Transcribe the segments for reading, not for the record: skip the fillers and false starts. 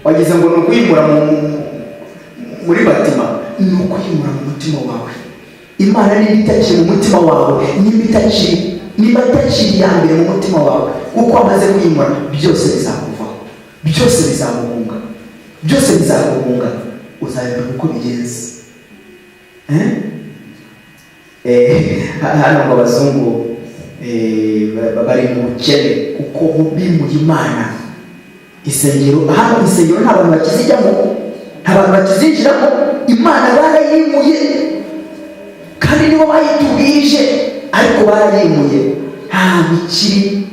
wagize ngo nukuyimura muri batima, nukuyimura mu mutima wawe. Imana niba itakiri mu mutima wawe, niba itakiri ya mbere mu mutima wawe, uko amaze kuyimura byose bizakuvaho, byose bizaguhunga, byose bizaguhunga, uzabibona uko bigenze. Hano ngo abazungu bari mu bukene kuko bimuye Imana. Isengero, hano isengero nta bantu bakizijyamo, nta bantu bakizinjiramo, Imana barayimuye kandi nibo bayitubije, ariko barayimuye. Ntabwo ikiri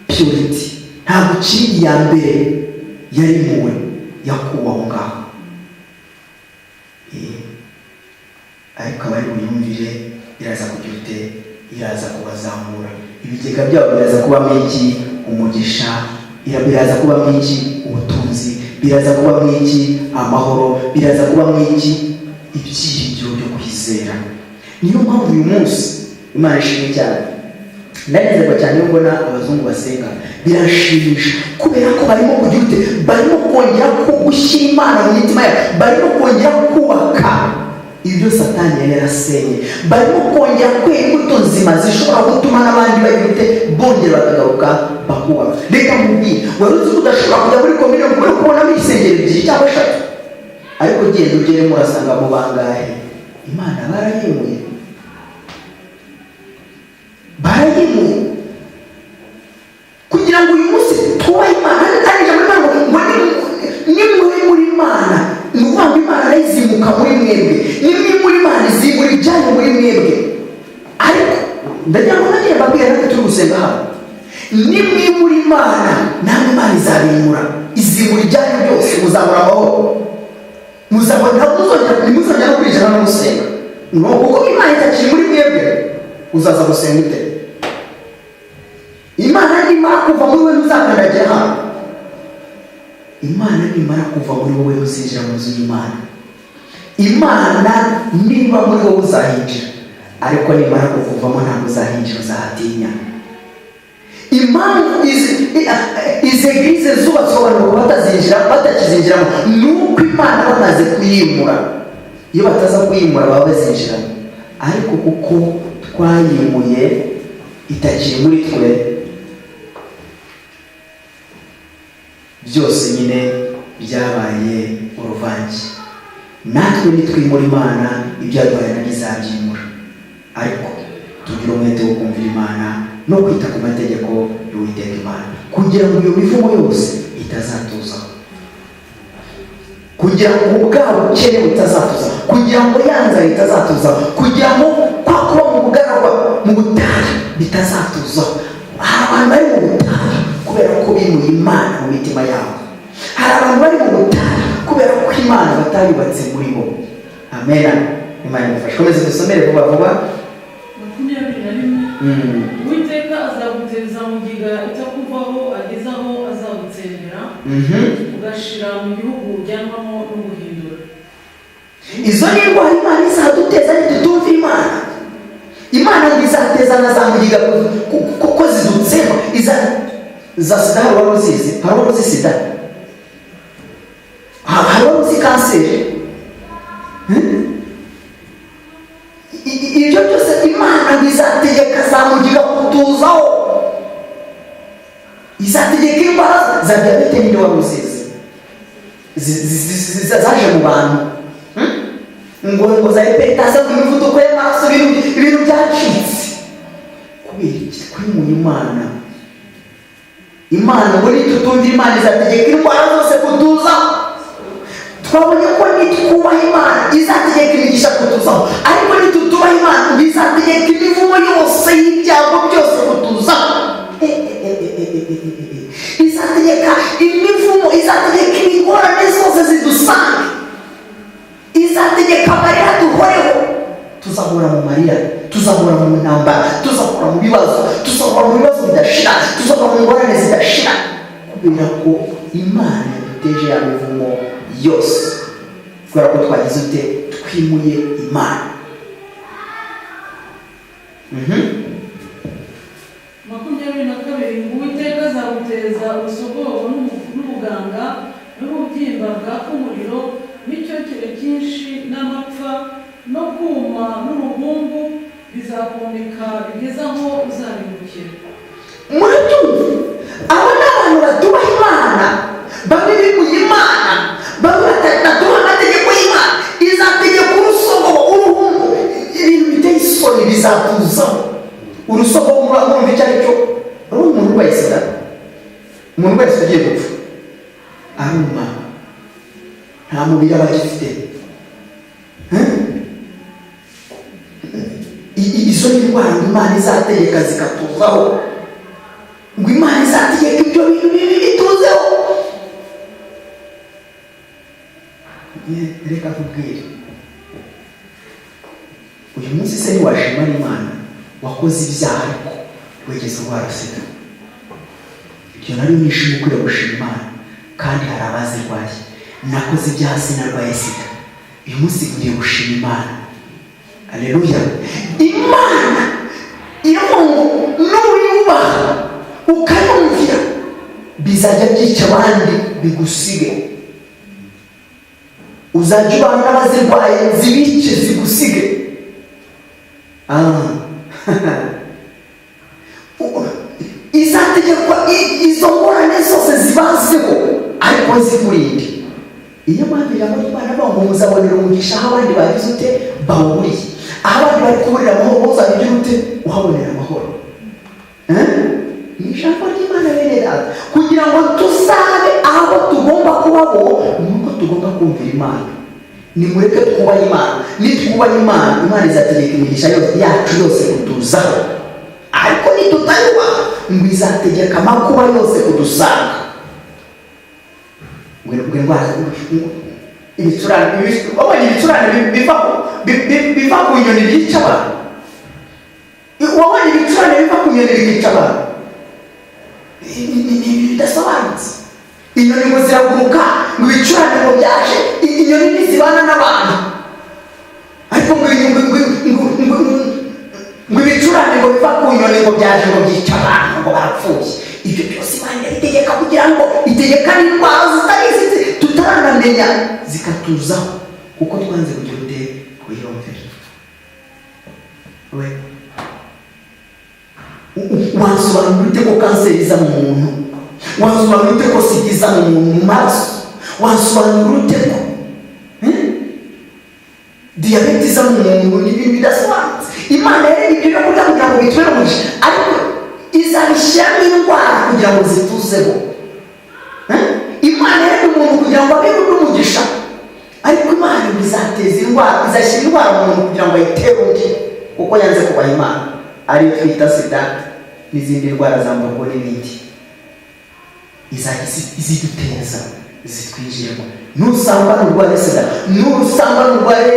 purity, ntabwo ikiri iya mbere yarimuwe, yakuwe aho ngaho. Ariko abari buyumvire iraza kugira ute, iraza kubazamura. Ibigega byabo biraza kubamo iki? Umugisha. Biraza kubamo iki? Ubutunzi. Biraza kubamo iki? Amahoro. Biraza kubamo iki? Ibyiringiro byo kwizera. Niyo mpamvu uyu munsi Imana ishimwe cyane. Ndanezerwa cyane iyo mbona abazungu basenga, birashimisha kubera ko barimo kugira ute, barimo kongera gushyira Imana mu mitima yabo, barimo kongera kubaka ibyo Satani yari yarasenye, barimo kongera kwera imbuto nzima zishobora gutuma n'abandi bagira ute, bongera bakagaruka bakubaka. Reka mubwire, wari uzi ko udashobora kujya muri komine ngo kubonamo insengero ebyiri cyangwa eshatu, ariko genda ugeremo urasanga mu bangahe Imana barayimuye, barayimuye kugira ngo uyu munsi tubahe Imana. Kandi ijambo ry'Imana ngo nimwe muri Imana, ni ukuvuga ngo Imana arayizimuka muri mwebwe, nimwe muri Imana izimura ibyanyu muri mwebwe. Ariko ndagira ngo nagiye mbabwira natwe turi gusenga hano, nimwe muri Imana namwe Imana izabimura, izimura ibyanyu byose, muzabura amahoro, muzabona ntimuzongera no kwijana no gusenga. No kuko Imana itakiri muri mwebwe, uzaza gusenga ute? Imana nimara kuva muri wowe uzakandagira hano, Imana nimara kuva muri wowe uzinjira mu nzu y'Imana. Imana niba muri wowe uzahinjira, ariko nimara kuvamo ntabwo uzahinjira, uzahatinya. Impamvu izi eglise zubatswe abantu batakizinjiramo ni uko Imana bamaze kuyimura. Iyo bataza kuyimura baba bazinjiramo, ariko kuko twayimuye itakiri muri twe, byose nyine byabaye uruvange. Natwe nitwimura Imana, ibyaduhaye na bizabyimura, ariko tugira umwete wo kumvira Imana no kwita ku mategeko y'Uwiteka Imana, kugira ngo iyo mivumo yose itazatuzaho, kugira ngo bwa bukene butazatuzaho, kugira ngo yanzara itazatuzaho, kugira ngo kwa kuba mu bugaragwa mu butayu bitazatuzaho. Hari abantu bari mu butayu kubera ko bimuye Imana mu mitima yabo. Hari abantu bari mu butayu kubera ko Imana batayubatse muri bo. Amen. Imana ifashe. Komeza dusomere vuba vuba. 21. Uwiteka azaguteza mu giga itakuvaho, agezaho azagutsembera, ugashira mu gihugu ujyanwamo no guhindura. Izo ni indwara Imana izaduteza nitutumva Imana. Imana izateza na za mugiga kuko zidutseho. Za sida hari wari uzizi? Hari wari uzi sida? Hari wari uzi kanseri? Ibyo byose Imana izategeka za mugiga kutuzaho, izategeka indwara za diyabete n'indi wari uzizi zaje mu bantu, ngo za hypertension, imivuduko y'amaraso, ibintu byacitse. Kubera iki? Twimuye Imana. Imana ngo nitutumvira Imana izategeka indwara zose kutuzaho. Twabonye ko nitwubaha Imana izategeka imigisha kutuzaho, ariko nitutubaha Imana izategeka imivumo yose y'ibyago byose kutuzaho. Izategeka imivumo, izategeka ingorane zose zidusanga, izategeka amarira duhoreho. Tuzahura mu marira, tuzahura mu ntambara, tuzahura mu bibazo, tuzahura mu bibazo bidashira, tuzahura mu ngorane zidashira, kubera ko Imana yaduteje ya mivumo yose, kubera ko twagize ute, twimuye Imana. 22. Uwiteka azaguteza ubusogogo n'ubuganga, n'ububyimba bwaka umuriro n'icyokere cyinshi n'amapfa no kuma n'uruhumbu bizakomeka bigeze aho uzarimbukira. Murabyumva? Aba ni abantu batubaha Imana, bamwe bimuye Imana, bamwe batatubaha amategeko y'Imana. Izategeka urusogo, uruhumbu, ibintu biteye isoni bizatuzaho. Urusogo murumva icyo ari cyo? Ari umuntu wese da, umuntu wese ugiye gupfa aruma, nta mubiri aba agifite. Izo ni indwara Imana izategeka zikatuzaho, ngo Imana izategeka ibyo bintu bibi bituzeho. Reka nkubwire, uyu munsi se ntiwashima n'Imana wakoze ibyaha ariko wigeze urwara sida? Ibyo nari nishimye ukwiye gushima Imana, kandi hari abazirwaye. Nakoze ibyaha sinarwaye sida, uyu munsi ngiye gushima Imana. Haleluya. Imana iravuga nuyubaha ukayumvira bizajya byica abandi bigusige. Uzajya ubana n'abazirwaye zibice zigusige. Izategekwa izo ngorane zose zibazeho ariko zikurinde. Iyo mpamvu ijambo ry'Imana avuga ngo muzabonera umugisha aho abandi bagize ute bawuriye. Aho abandi bari kuburira amahoro uzabigira ute uhabonera amahoro. Ni ijambo ry'Imana bene data, kugira ngo tuzabe aho tugomba kubaho nuko tugomba kumvira Imana. Nimureke twubaha Imana, nitwubaha Imana, Imana izategeka imigisha yacu yose kutuzaho. Ariko nitutayubaha ngo izategeka amakuba yose kudusanga. Ibicurane biva ku nyoni byica abantu. Wabonye ibicurane biva ku nyoni byica abantu? Bidasobanutse. Inyoni ngo ziraguruka, ngo ibicurane ngo byaje, inyoni ntizibana n'abantu. Ariko ngo ibicurane ngo biva ku nyoni ngo byaje ngo byica abantu ngo barapfuye. Ibyo byose Imana itegeka kugira ngo itegeka n'indwara zitarizi tutaranamenya zikatuzaho, kuko twanze kugira ute kuyumvira. Wansobanura ute ko kanseri iza mu muntu? Wansobanura ute ko sida iza mu muntu mu maraso? Wansobanura ute ko diyabete iza mu muntu? Ni ibintu bidasobanutse. Imana yaremye ibyo kugira ngo bitubere umugisha, ariko izabishyiramo indwara kugira ngo zituzeho. Imana yaremye umuntu kugira ngo abe n'umugisha, ariko Imana izateza indwara, izashyira indwara mu muntu kugira ngo ayitere undi, kuko yanze kubaha Imana, ariyo twita sida n'izindi ndwara za mborgo n'ibindi. Izajya iziduteza zitwinjiremo. Nusanga n'urwara sida, nusanga n'urwara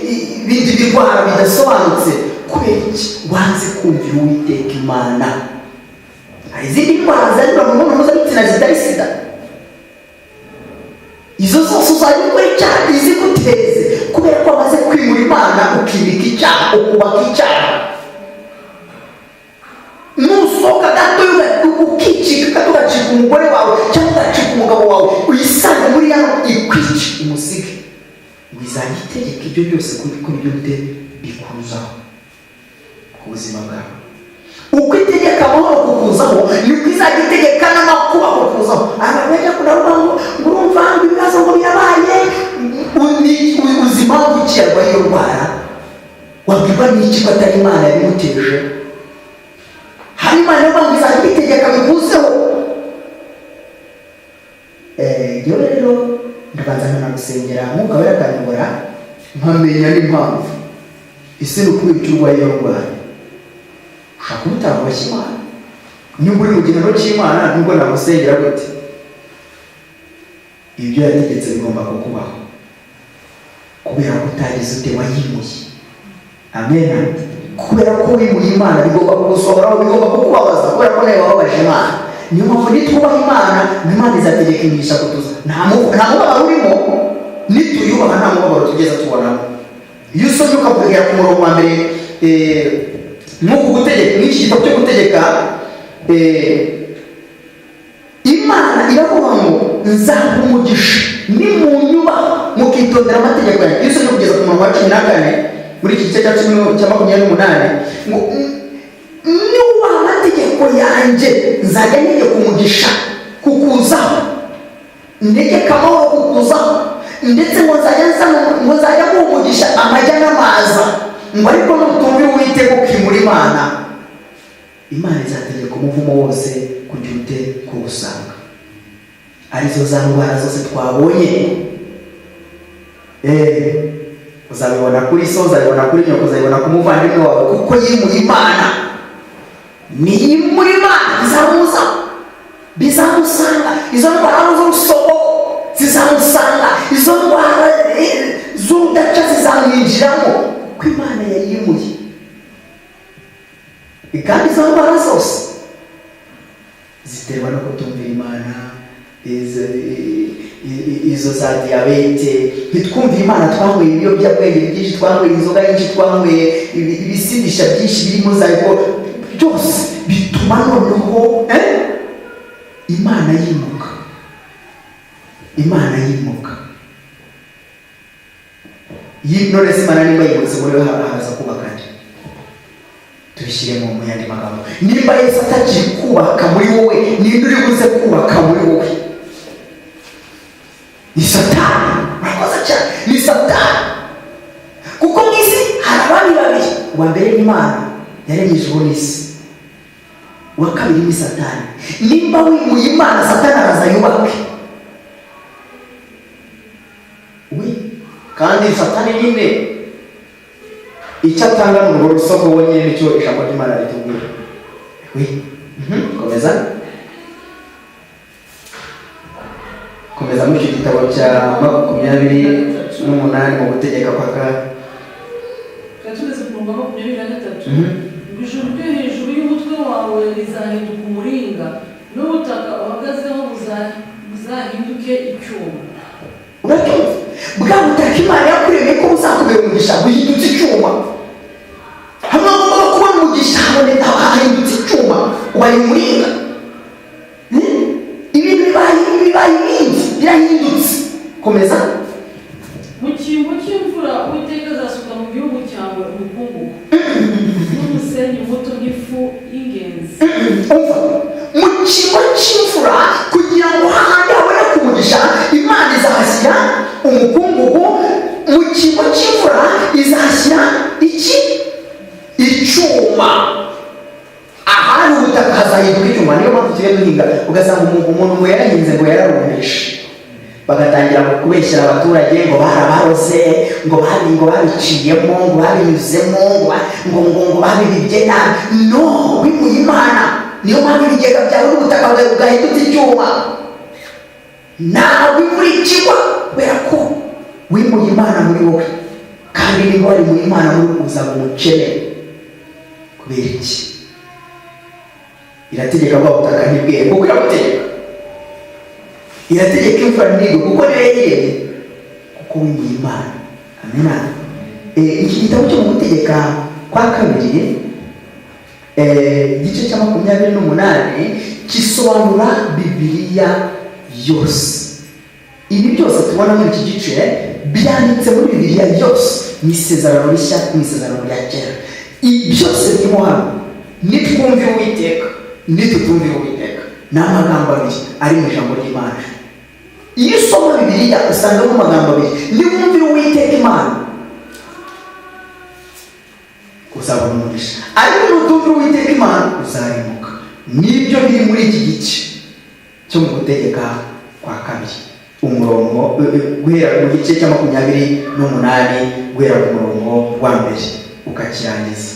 ibindi birwara bidasobanutse, kubera iki wanze kumvira Uwiteka Imana? Hari izindi ndwara zandura mu mibonano mpuzabitsina zitari sida. Izo zose uzajya ukora icyaha iziguteze, kubera ko wamaze kwimura Imana ukimika icyaha, ukubaka icyaha. Nusohoka gato ukicika gato ugacika umugore wawe cyangwa ugacika umugabo wawe, uyisanga muri yano ikwica umusige. Wizajya itegeka ibyo byose kuri ibyo bite bikuzaho ku buzima bwawe. Uko itegeka amahoro kukuzaho, niko izajya itegeka n'amakuba kukuzaho. Abantu bajya kunavuga ngo urumva ngo ibibazo ngo birabaye, uzi impamvu ikirarwaye iyo ndwara? Wabwirwa n'iki ko atari Imana yabimuteje? Hari Imana y'abantu izajya itegeka bikuzeho. Iyo rero ndabanza nkanagusengera Mwuka Wera akanyobora nkamenya n'impamvu. Ese ni ukubera icyo urwaye iyo ndwara? Ushaka kumutambashya Imana. Niba uri mu gihano cy'Imana nubwo nagusengera gute, ibyo yategetse bigomba kukubaho, kubera ko utagize ute wayimuye. Amen. Kubera ko wimuye Imana bigomba kugusohoraho, bigomba kukubabaza, kubera ko nawe wababaje Imana. Niyo mpamvu nitwubaha Imana, Imana izategeka imigisha kutuza. Nta mubabaro urimo, nituyubaha nta mubabaro tugeza tubonamo. Iyo usomye ukabwira ku murongo wa mbere nk'uku gutegeka, n'iki gitabo cyo gutegeka, Imana iravuga ngo nzaha umugisha nimunyubaha mukitondera amategeko yanjye. Iyo usomye kugeza ku murongo wa 14 muri iki gice cya 28 ngo nubaha amategeko yanjye nzajya ntegeka umugisha kukuzaho, ntegeka amahoro kukuzaho, ndetse ngo nzajya guha umugisha amajya n'amaza. ngo ariko nutumvira Uwiteka ukimura Imana izategeka umuvumo wose kugira ute kuwusanga. Arizo za ndwara zose twabonye, uzabibona kuri so, uzabibona kuri nyoko, uzabibona ku muvandimwe wawe, kuko yimuye Imana. Niyimura Imana bizamusanga. Izo ndwara z'urusogo zizamusanga, izo ndwara z'urudaca zizamwinjiramo, kuko Imana yayimuye. Kandi izo ndwara zose ziterwa no kutumvira Imana. Izo za diyabete, ntitwumve Imana, twanyweye ibiyobyabwenge byinshi, twanyweye inzoga nyinshi, twanyweye ibisindisha byinshi birimo za alcohol, byose bituma noneho Imana yimuka. None se Imana nimba yimutse muri we haraza kubaka nde? Tubishyire mu yandi magambo, nimba Yesu atakiri kubaka muri wowe, ninde uri buze kubaka muri wowe? Ni Satani. Murakoze cyane, ni Satani. Kuko mu isi hari abandi babiri, uwa mbere ni Imana yaremye ijuru n'isi, uwa kabiri ni Satani. Nimba wimuye Imana, Satani araza yubake. Kandi Satani nyine icyo atanga mu rusogo wonyine nicyo ijambo ry'Imana ritubwira. Komeza mu gitabo cya 28 mu gutegeka kwa Gatugeze ku murongo wa 23. Ijuru ryo hejuru y'umutwe wawe rizahinduka umuringa, n'ubutaka uhagazeho buzahinduke icyuma. Uratumva? Bwa butaka Imana yakuremye ko buzakubera umugisha buhindutse icyuma. Hamwe no kuba umugisha haboneka hahindutse icyuma, ubaye umuringa. Ibintu bibaye ibindi birahindutse. Komeza. Mu cyimbo cy'imvura Uwiteka azasuka mu gihugu cyawe umukungugu n'umusenyi muto nk'ifu y'ingenzi. Mu cyimbo cy'imvura, kugira ngo hahandi haboneke umugisha, Imana izahashyira umukungugu. Mu cyimbo cy'imvura izahashyira iki? Icyuma. Ahari ubutaka hazahinduka icyuma. Niyo mpamvu tujya duhinga ugasanga umuntu ngo yarahinze ngo yararumeshe, bagatangira kubeshyira abaturage ngo barabarose, ngo babiciyemo, ngo babinyuzemo, ngo babibibye nabi. No, wimuye Imana. Niyo mpamvu ibigega byawe n'ubutaka bwawe bwahindutse icyuma. Ntawe bimurikirwa kubera ko wimuye Imana muri wowe. Kandi niba warimuye Imana muri wowe uzaba umukene. Kubera iki? Irategeka bwa butaka ntibwere kuko irabutegeka. Irategeka imvura ntigwe kuko niyo yayiremye, kuko wimuye Imana. Amina. Iki gitabo cyo mu gutegeka kwa kabiri, igice cya 28 kisobanura Bibiliya yose. Ibi byose tubona muri iki gice byanditse muri Bibiliya yose, mu Isezerano Rishya, mu Isezerano rya Kera. Ibi byose birimo hano. Nitwumvira Uwiteka, nitutumvira Uwiteka, ni amagambo abiri ari mu ijambo ry'Imana. Iyo usoma Bibiliya usangamo amagambo abiri. Niwumvira Uwiteka Imana, uzabona umugisha. Ariko nutumvira Uwiteka Imana, uzarimuka. Nibyo biri muri iki gice cyo mu gutegeka kwa kabiri. Umurongo guhera mu gice cya 28 guhera ku murongo wa mbere ukakirangiza.